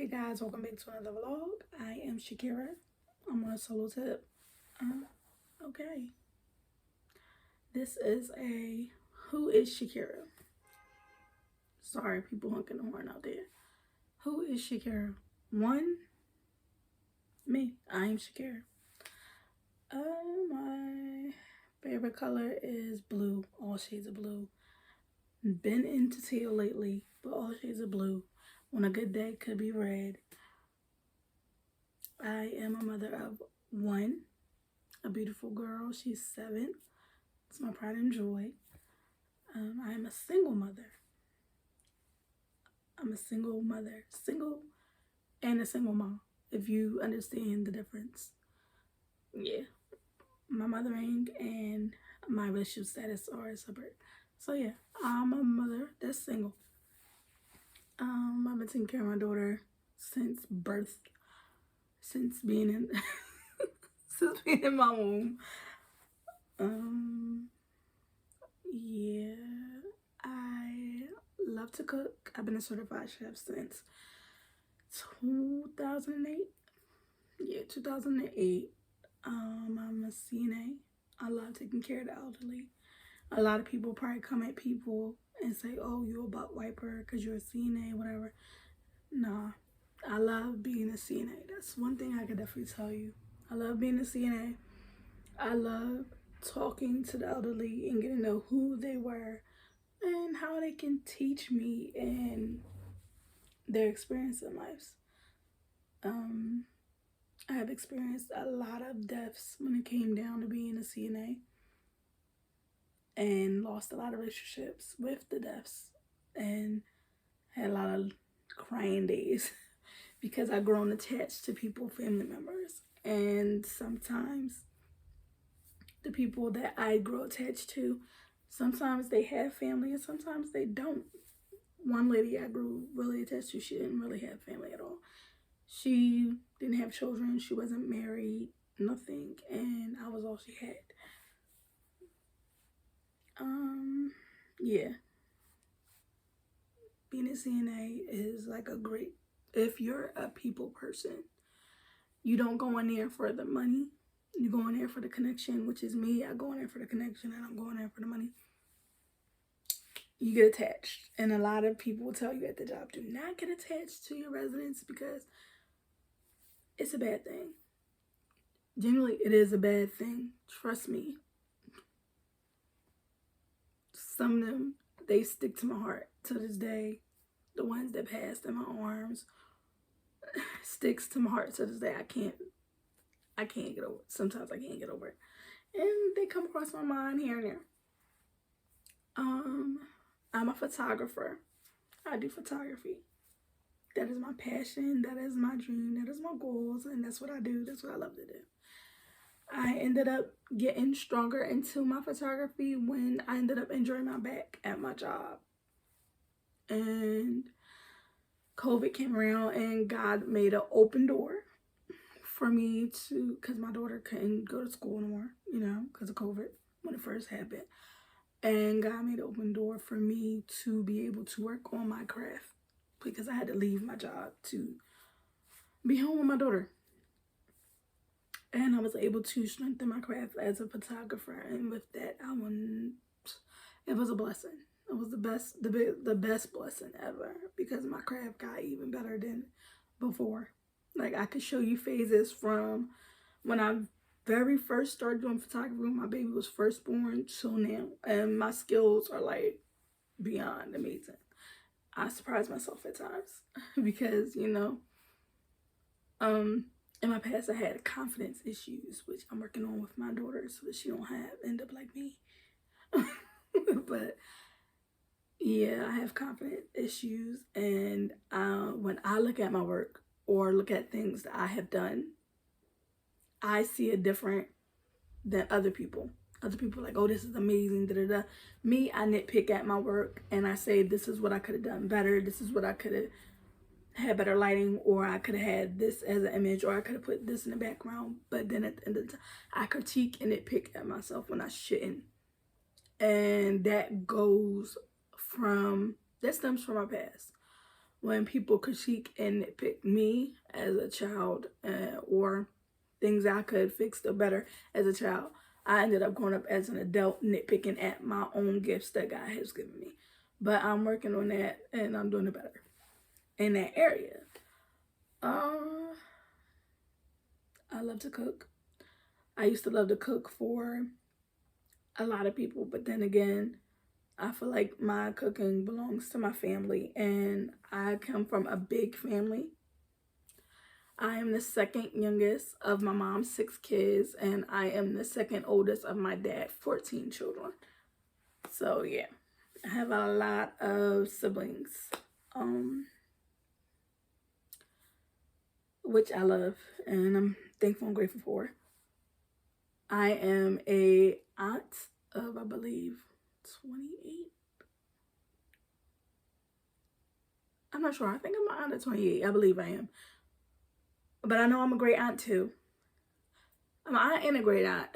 Hey guys, welcome back to another vlog. I am Shakira. I'm on a solo tip. Okay. This is a who is Shakira? Sorry, people honking the horn out there. Who is Shakira? One, me. I am Shakira. My favorite color is blue. All shades of blue. Been into teal lately, but all shades of blue. On a good day, could be red. I am a mother of one, a beautiful girl. She's 7. It's my pride and joy. I am a single mother. I'm a single mother, single and a single mom, if you understand the difference. Yeah, my mothering and my relationship status are separate. So yeah, I'm a mother that's single. I've been taking care of my daughter since birth, since being in since being in my womb. Yeah, I love to cook. I've been a certified chef since 2008. Yeah, 2008. I'm a CNA. I love taking care of the elderly. A lot of people probably come at people and say, oh, you're a butt wiper because you're a CNA, whatever. Nah, I love being a CNA. That's one thing I can definitely tell you. I love being a CNA. I love talking to the elderly and getting to know who they were and how they can teach me and their experience in life. I have experienced a lot of deaths when it came down to being a CNA and lost a lot of relationships with the deaths and had a lot of crying days because I've grown attached to people, family members, and sometimes the people that I grow attached to, sometimes they have family and sometimes they don't. One lady I grew really attached to, she didn't really have family at all. She didn't have children, she wasn't married, nothing, and I was all she had. Yeah. Being a CNA is like a great, if you're a people person, you don't go in there for the money, you go in there for the connection, which is me. I go in there for the connection and I'm going there for the money. You get attached, and a lot of people will tell you at the job, do not get attached to your residents because it's a bad thing. Generally, it is a bad thing. Trust me. Some of them, they stick to my heart to this day. The ones that passed in my arms sticks to my heart to this day. I can't get over it. Sometimes I can't get over it. And they come across my mind here and there. I'm a photographer. I do photography. That is my passion. That is my dream. That is my goals. And that's what I do. That's what I love to do. I ended up getting stronger into my photography when I ended up injuring my back at my job. And COVID came around and God made an open door for me to, because my daughter couldn't go to school anymore, because of COVID when it first happened. And God made an open door for me to be able to work on my craft because I had to leave my job to be home with my daughter. And I was able to strengthen my craft as a photographer. And with that, it was a blessing. It was the best blessing ever because my craft got even better than before. Like, I could show you phases from when I very first started doing photography when my baby was first born till now. And my skills are like beyond amazing. I surprise myself at times because, in my past I had confidence issues, which I'm working on with my daughter so that she don't end up like me. But yeah, I have confidence issues, and when I look at my work or look at things that I have done, I see it different than other people. Other people are like, oh, this is amazing, da da da. Me, I nitpick at my work and I say, this is what I could have done better. This is what I could have had better lighting, or I could have had this as an image, or I could have put this in the background. But then at the end of the time, I critique and nitpick at myself when I shouldn't. And that stems from my past. when people critique and nitpick me as a child, or things I could fix the better as a child, I ended up growing up as an adult nitpicking at my own gifts that God has given me. But I'm working on that, and I'm doing it better in that area. I love to cook. I used to love to cook for a lot of people, but then again, I feel like my cooking belongs to my family, and I come from a big family. I am the second youngest of my mom's 6 kids, and I am the second oldest of my dad, 14 children. So yeah, I have a lot of siblings, which I love, and I'm thankful and grateful for. I am a aunt of, I believe, 28. I'm not sure. I think I'm an aunt of 28. I believe I am. But I know I'm a great aunt too. I'm an aunt and a great aunt.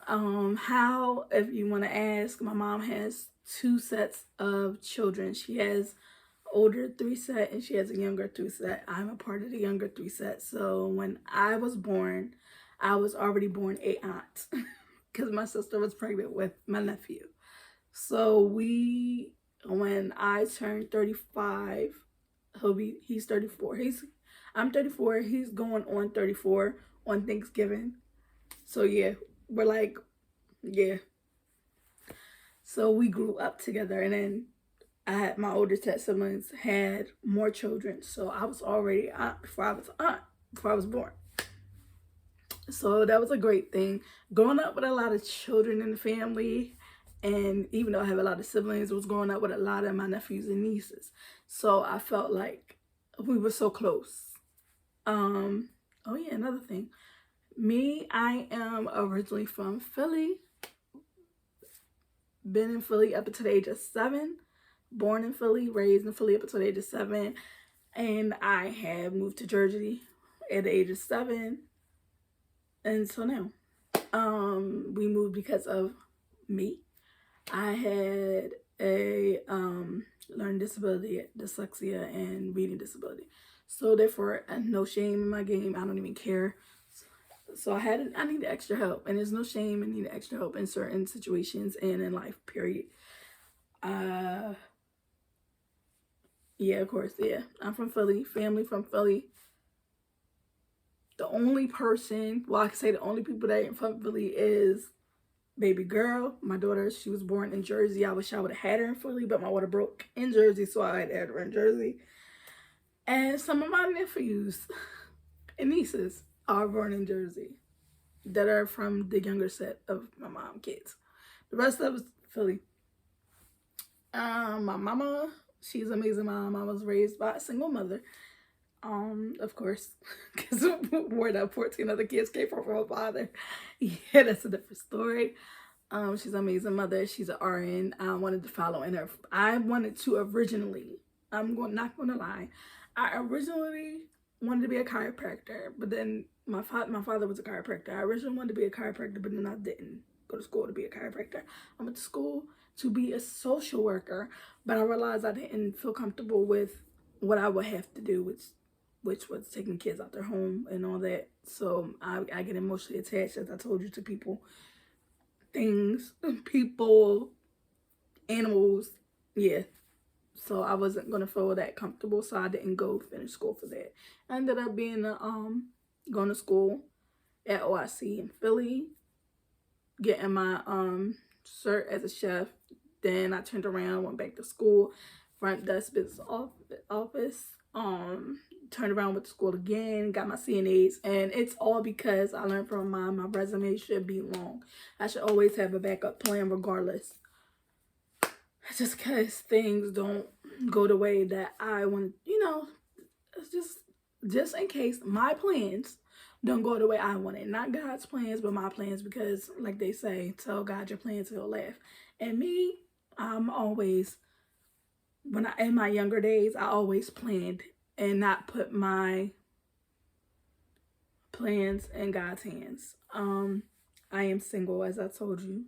How, if you want to ask, my mom has 2 sets of children. She has older 3 set and she has a younger 3 set. I'm a part of the younger 3 set. So when I was born, I was already born a aunt because my sister was pregnant with my nephew. So when I turned 35, he's 34. I'm 34. He's going on 34 on Thanksgiving. So yeah, we're like, yeah. So we grew up together, and then my older set siblings had more children. So I was already aunt before I was born. So that was a great thing. Growing up with a lot of children in the family, and even though I have a lot of siblings, I was growing up with a lot of my nephews and nieces. So I felt like we were so close. Oh yeah, another thing. I am originally from Philly. Been in Philly up until the age of 7. Born in Philly, raised in Philly up until the age of 7. And I have moved to Jersey at the age of 7. And so now, we moved because of me. I had a learning disability, dyslexia, and reading disability. So therefore, no shame in my game. I don't even care. So I need extra help, and there's no shame in needing extra help in certain situations and in life, period. Yeah, of course, yeah. I'm from Philly, family from Philly. The only person, well, I can say the only people that ain't from Philly is baby girl, my daughter. She was born in Jersey. I wish I would have had her in Philly, but my water broke in Jersey, so I had to have her in Jersey. And some of my nephews and nieces are born in Jersey that are from the younger set of my mom kids. The rest of us Philly. My mama, she's an amazing mom. I was raised by a single mother. Of course, because where the 14 other kids came from her father. Yeah, that's a different story. She's an amazing mother. She's an RN. I wanted to follow in her. I wanted to originally, not gonna lie, I originally wanted to be a chiropractor, but then my father was a chiropractor. I originally wanted to be a chiropractor, but then I didn't go to school to be a chiropractor. I went to school to be a social worker, but I realized I didn't feel comfortable with what I would have to do, which was taking kids out their home and all that. So I get emotionally attached, as I told you, to people, things, people, animals. Yeah. So I wasn't gonna feel that comfortable, so I didn't go finish school for that. I ended up being going to school at OIC in Philly, getting my cert as a chef. Then I turned around, went back to school, front desk business office. Turned around with the school again, got my CNAs, and it's all because I learned from my mom, my resume should be long. I should always have a backup plan regardless. Just because things don't go the way that I want, just in case my plans don't go the way I want it. Not God's plans, but my plans, because like they say, tell God your plans, he'll laugh. And me, I'm always, in my younger days, I always planned and not put my plans in God's hands. I am single, as I told you.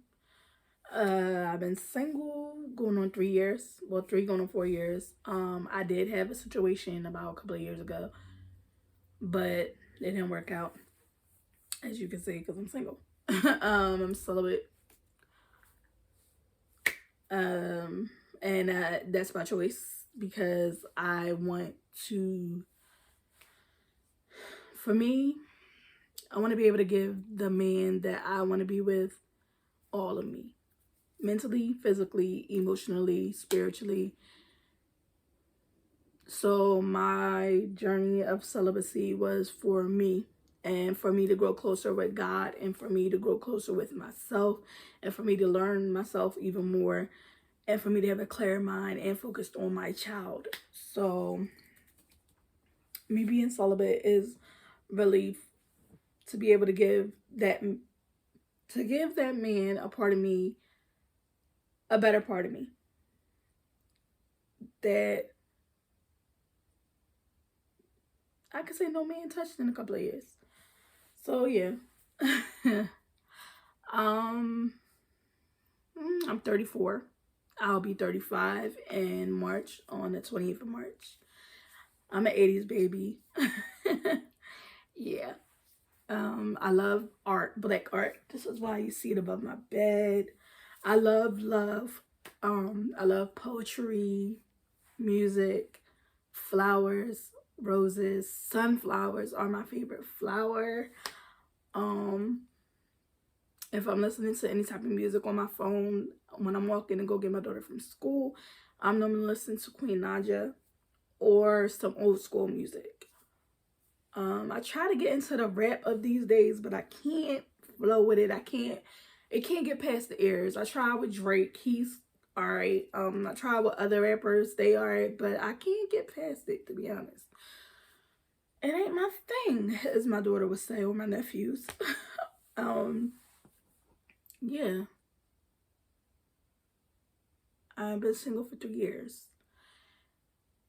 I've been single going on 3 years. Well, 3 going on 4 years. I did have a situation about a couple of years ago, but it didn't work out, as you can see, because I'm single. I'm celibate. And that's my choice because I want to, for me, I want to be able to give the man that I want to be with all of me. Mentally, physically, emotionally, spiritually. So my journey of celibacy was for me, and for me to grow closer with God, and for me to grow closer with myself, and for me to learn myself even more, and for me to have a clear mind and focused on my child. So me being celibate is really to be able to give that man a part of me, a better part of me that I could say no man touched in a couple of years. So yeah. um I'm 34. I'll be 35 in March, on the 20th of March. I'm an 80s baby. Yeah. I love art, black art. This is why you see it above my bed. I love love. I love poetry, music, flowers, roses. Sunflowers are my favorite flower. If I'm listening to any type of music on my phone when I'm walking to go get my daughter from school, I'm normally listening to Queen Naja or some old school music. I try to get into the rap of these days, but I can't flow with it. It can't get past the ears. I try with Drake, he's alright. I try with other rappers, they alright, but I can't get past it, to be honest. It ain't my thing, as my daughter would say, or my nephews. Yeah. I've been single for 3 years.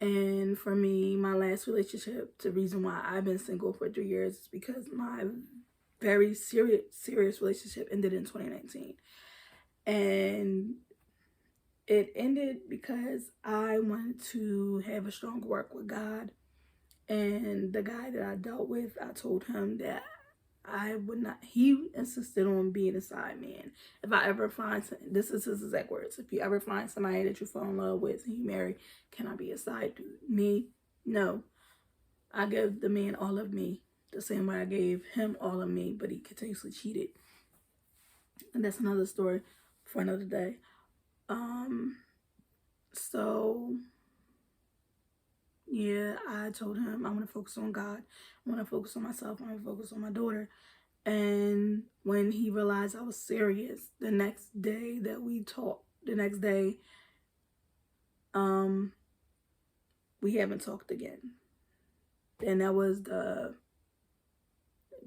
And for me, my last relationship, the reason why I've been single for 3 years is because my very serious relationship ended in 2019. And it ended because I wanted to have a strong work with God. And the guy that I dealt with, I told him that I would not, he insisted on being a side man. If I ever find, this is his exact words, if you ever find somebody that you fall in love with and you marry, can I be a side dude? Me? No. I give the man all of me, the same way I gave him all of me, but he continuously cheated. And that's another story for another day. So yeah, I told him I want to focus on God. I want to focus on myself. I want to focus on my daughter. And when he realized I was serious, the next day that we talked, the next day, we haven't talked again. And that was the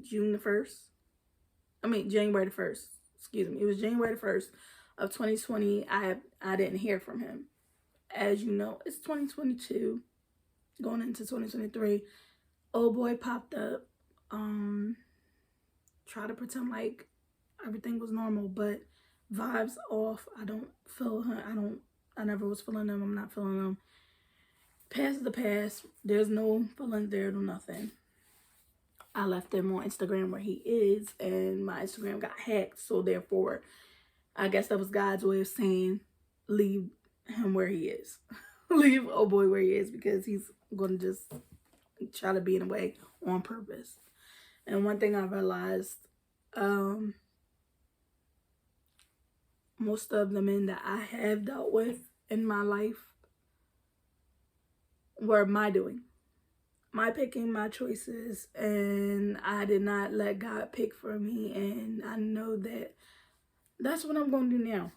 January the 1st. Excuse me. It was January the 1st of 2020. I didn't hear from him. As you know, it's 2022, going into 2023. Old boy popped up. Try to pretend like everything was normal, but vibes off. I don't feel him. I never was feeling them. I'm not feeling them. Past is the past. There's no feelings there, no nothing. I left him on Instagram where he is, and my Instagram got hacked. So therefore, I guess that was God's way of saying, leave him where he is. Leave old boy where he is, because he's going to just try to be in a way on purpose. And one thing I realized, most of the men that I have dealt with in my life were my doing, my picking, my choices, and I did not let God pick for me. And I know that that's what I'm going to do now.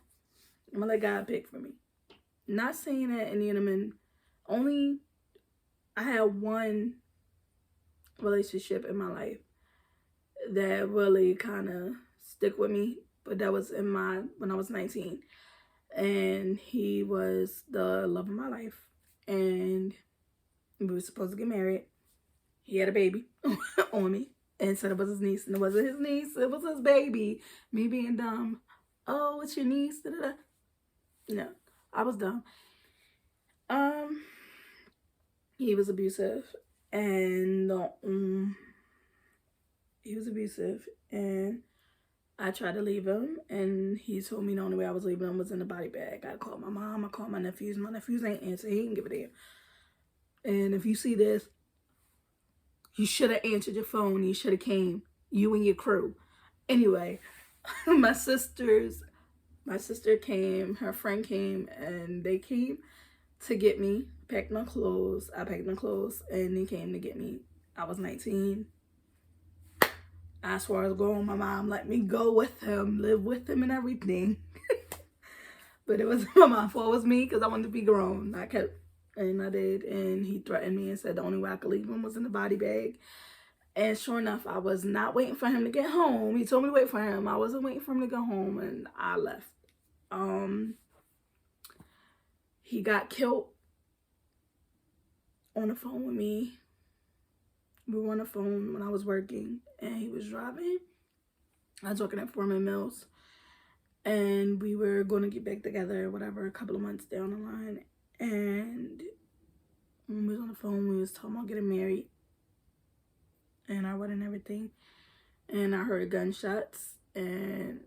I'm going to let God pick for me. Not saying that any of them, only I had one relationship in my life that really kind of stick with me, but that was when I was 19, and he was the love of my life, and we were supposed to get married. He had a baby on me and said it was his niece, and it wasn't his niece, it was his baby. Me being dumb, oh, it's your niece, da, da, da. No, I was dumb. He was abusive, and he was abusive, and I tried to leave him, and he told me the only way I was leaving him was in the body bag. I called my mom, I called my nephews. My nephews ain't answer. He didn't give a damn. And if you see this, you should have answered your phone. You should have came. You and your crew. Anyway, my sister came, her friend came, and they came to get me. Packed my clothes. I packed my clothes, and they came to get me. I was 19. I swear I was going. My mom let me go with him, live with him and everything. But it was my mom's fault. It was me because I wanted to be grown. I did. And he threatened me and said the only way I could leave him was in the body bag. And sure enough, I was not waiting for him to get home. He told me to wait for him. I wasn't waiting for him to go home, and I left. He got killed on the phone with me. We were on the phone when I was working, and he was driving. I was working at Foreman Mills, and we were going to get back together, whatever, a couple of months down the line. And when we was on the phone, we was talking about getting married and our wedding and everything. And I heard gunshots, and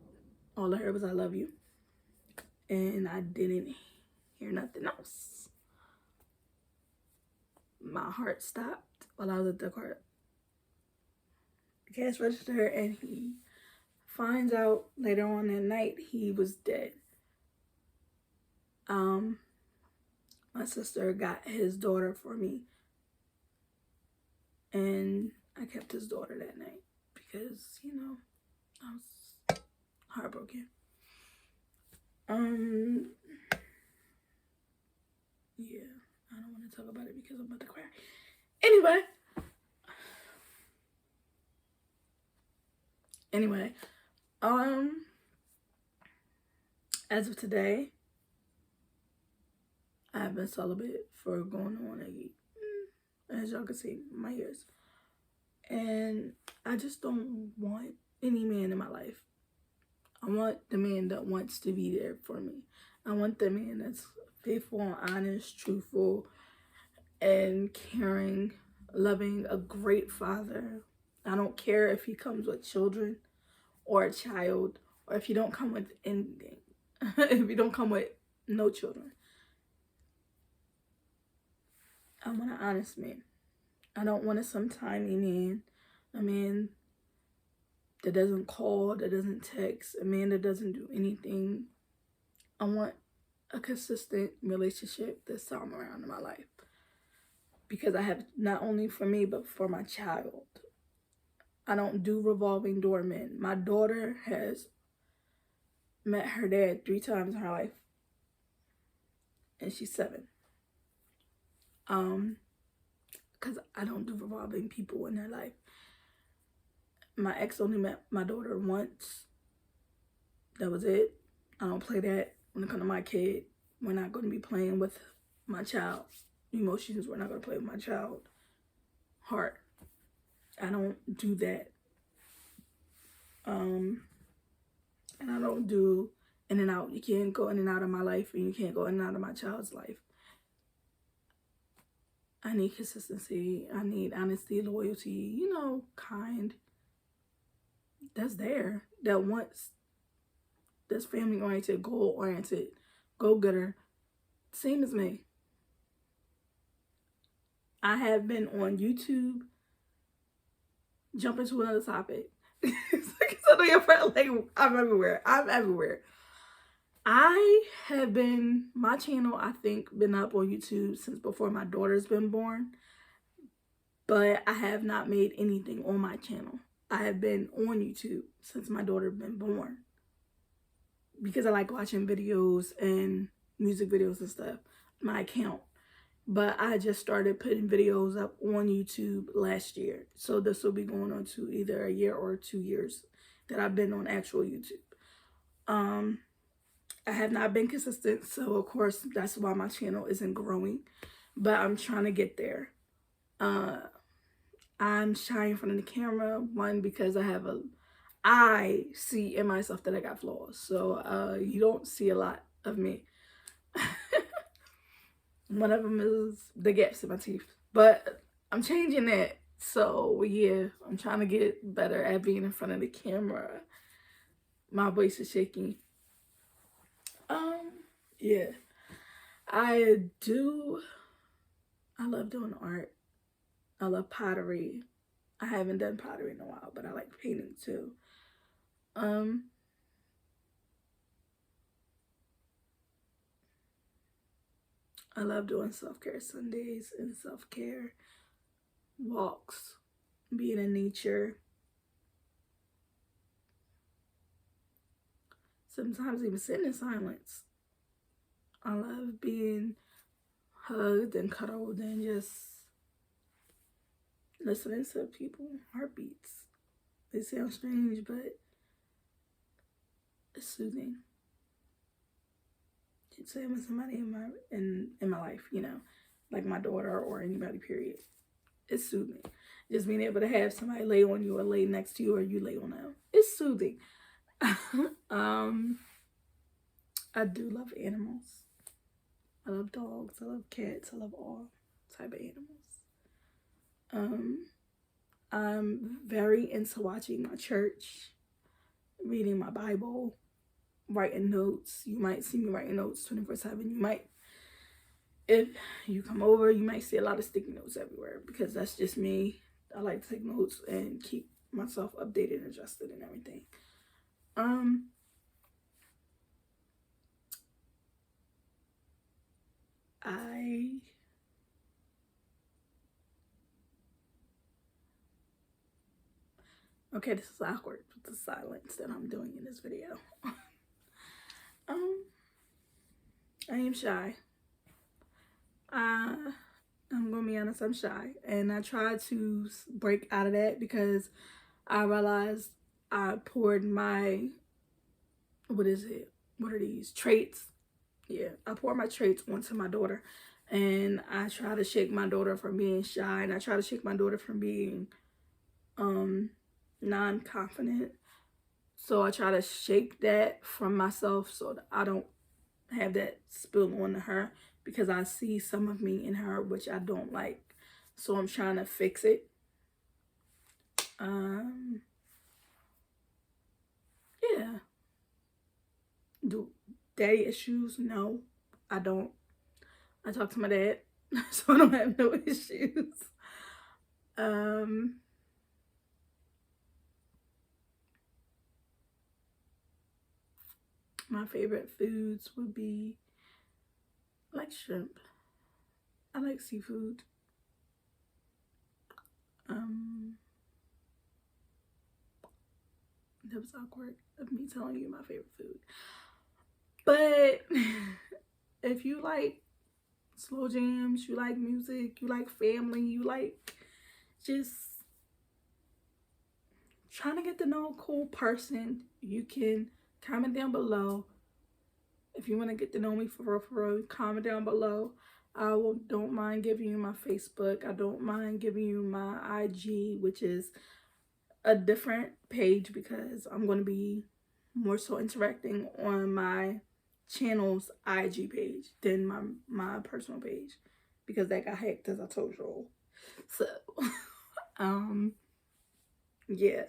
all I heard was, "I love you." And I didn't hear nothing else. My heart stopped while I was at the cash register, and he finds out later on that night he was dead. My sister got his daughter for me, and I kept his daughter that night because, you know, I was heartbroken. Yeah, I don't want to talk about it because I'm about to cry. Anyway, as of today, I've been celibate for going on as y'all can see, my years. And I just don't want any man in my life. I want the man that wants to be there for me. I want the man that's faithful and honest, truthful, and caring, loving, a great father. I don't care if he comes with children or a child, or if you don't come with anything. If you don't come with no children. I want an honest man. I don't want a sometimey man. A man that doesn't call, that doesn't text, a man that doesn't do anything. I want a consistent relationship this time around in my life. Because I have not only for me, but for my child. I don't do revolving door men. My daughter has met her dad 3 times in her life. And she's 7. Because I don't do revolving people in their life. My ex only met my daughter once. That was it. I don't play that when it comes to my kid. We're not going to be playing with my child emotions. We're not going to play with my child heart. I don't do that. And I don't do in and out. You can't go in and out of my life, and you can't go in and out of my child's life. I need consistency. I need honesty, loyalty, you know, kind. That's there. That wants, that's family oriented, goal oriented, go getter. Same as me. I have been on YouTube. Jumping to another topic. So your friend, like, I'm everywhere. I have been, my channel, I think, been up on YouTube since before my daughter's been born. But I have not made anything on my channel. I have been on YouTube since my daughter been born. Because I like watching videos and music videos and stuff. My account. But I just started putting videos up on YouTube last year. So this will be going on to either a year or 2 years that I've been on actual YouTube. I have not been consistent, so of course that's why my channel isn't growing. But I'm trying to get there. I'm shy in front of the camera. One, because I I see in myself that I got flaws. So you don't see a lot of me. One of them is the gaps in my teeth. But I'm changing that. So yeah, I'm trying to get better at being in front of the camera. My voice is shaking. Yeah. I love doing art. I love pottery. I haven't done pottery in a while, but I like painting too. I love doing self-care Sundays and self-care walks, being in nature. Sometimes even sitting in silence. I love being hugged and cuddled and just listening to people's heartbeats. They sound strange, but it's soothing. It's same with somebody in my life, you know, like my daughter or anybody, period. It's soothing. Just being able to have somebody lay on you or lay next to you or you lay on them. It's soothing. I do love animals. I love dogs. I love cats. I love all type of animals. I'm very into watching my church, reading my Bible, writing notes. You might see me writing notes 24/7. You might, if you come over, you might see a lot of sticky notes everywhere because that's just me. I like to take notes and keep myself updated and adjusted and everything. Okay, this is awkward with the silence that I'm doing in this video. I am shy. I'm gonna be honest, I'm shy. And I tried to break out of that because I realized I poured my, what is it? What are these? Traits. Yeah, I poured my traits onto my daughter. And I try to shake my daughter from being shy. And I try to shake my daughter from being non-confident. So I try to shake that from myself so that I don't have that spill onto her because I see some of me in her which I don't like. So I'm trying to fix it. Yeah. Do daddy issues? No, I don't. I talk to my dad, so I don't have no issues. My favorite foods would be, I like shrimp. I like seafood. That was awkward of me telling you my favorite food. But if you like slow jams, you like music, you like family, you like just trying to get to know a cool person, you can comment down below. If you want to get to know me for real, comment down below. Don't mind giving you my Facebook. I don't mind giving you my IG, which is a different page because I'm going to be more so interacting on my channel's IG page than my personal page because that got hacked, as I told you all. So yeah,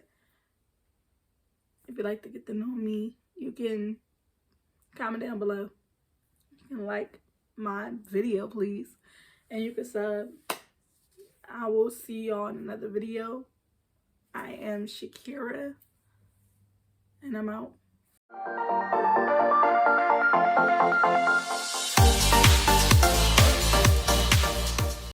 if you'd like to get to know me, you can comment down below. You can like my video, please, and you can sub. I will see y'all in another video. I am Shakira, and I'm out.